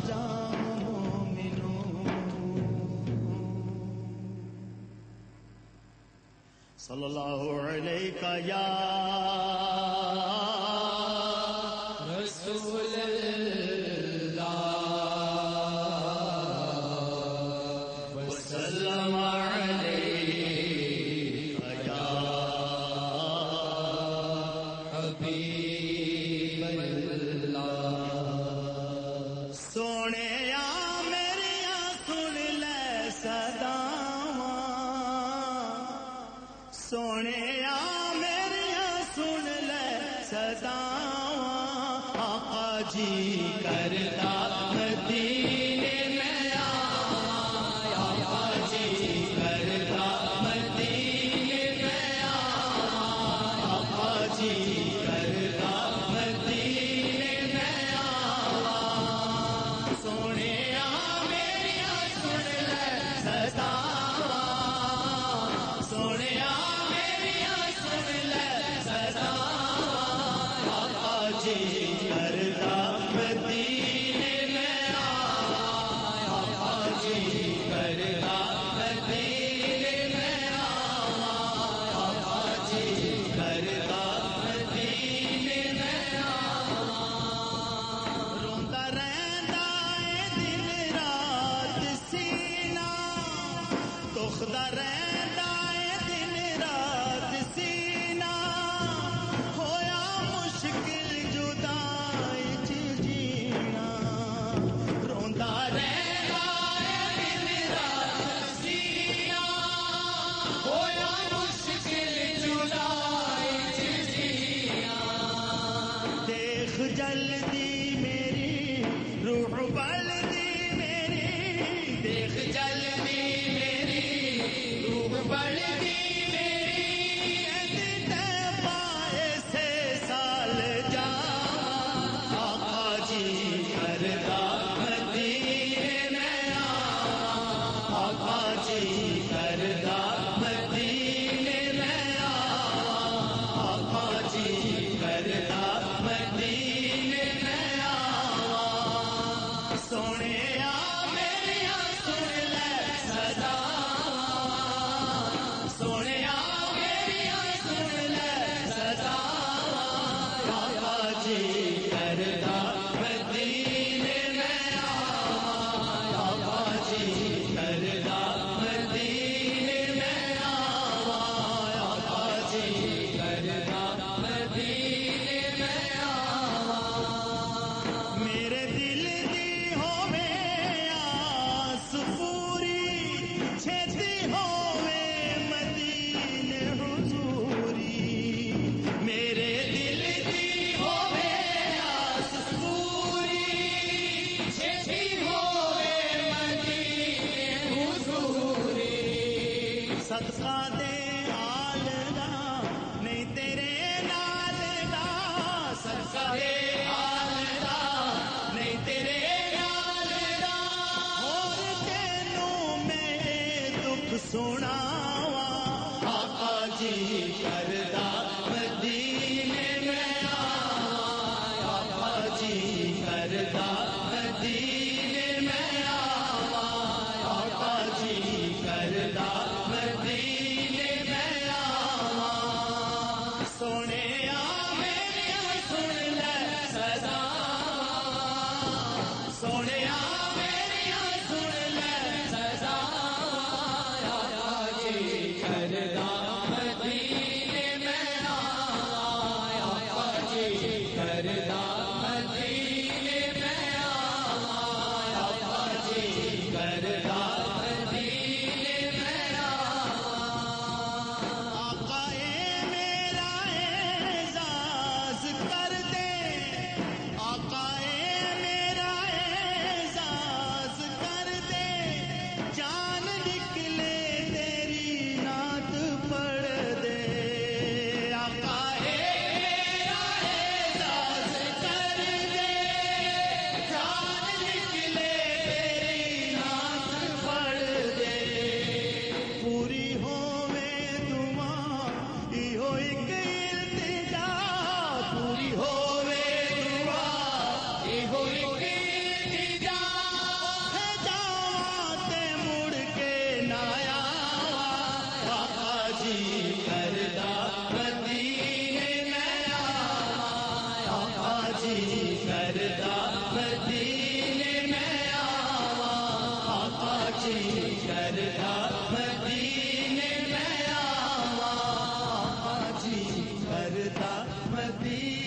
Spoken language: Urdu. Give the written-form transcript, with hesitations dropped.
جاؤ مومنوں صلی اللہ علیہ یا رسول اللہ وسلم علیہ یا حبیب اللہ سونے یا میریا سن لے صداواں سونے یا میریا سن لے صداواں آقا جی کرتا مدینے میں آواں آقا جی کرتا مدینے میں آواں آقا جی کرتا مدینے میں آواں سونے یا میریا سن لے صداواں سونے یا میریا سن لے صداواں آقا جی کرتا مدینے میں آواں آقا جی کرتا مدینے میں آواں آقا جی کرتا مدینے میں آواں روندا رہندا اے دن رات سینہ دکھدا رہندا اے دن رات سینہ ہویا مشکل جدائی چ جینا روندا رہندا اے دن رات سینہ ہویا مشکل جدائی چ جینا دیکھ جلدی میری روح بلدی میری دیکھ جلدی میری روح بلدی میری تے پائے سے سال جاواں آقا جی کرتا مدینے میں آواں آقا جی کرتا مدینے میں آواں آقا جی کرتا مدینے میں آواں سونے یا میریا سن لے صداواں سونے یا میریا سن لے صداواں آقا جی کرتا مدینے میں آواں آقا جی کرتا مدینے میں آواں آقا جی کرتا مدینے میں آواں میرے دل دی ہووے آس پوری چھتی ہووے مدینے حضوری میرے دل دی ہووے آس پوری چھتی ہووے مدینے حضوری صدقہ دے آل دا نہیں تیرے نال دا صدقہ دے آل دا نہیں تیرے نال دا اور تینوں میں دکھ سناواں آقا جی کرتا مدینے میں آواں آقا جی کرتا مدینے میں آواں آقا جی کرتا مدینے کردا مدینے میں آواں آقا جی کردا مدینے میں آواں آقا جی کردا مدینے میں آواں آقا جی کردا مدینے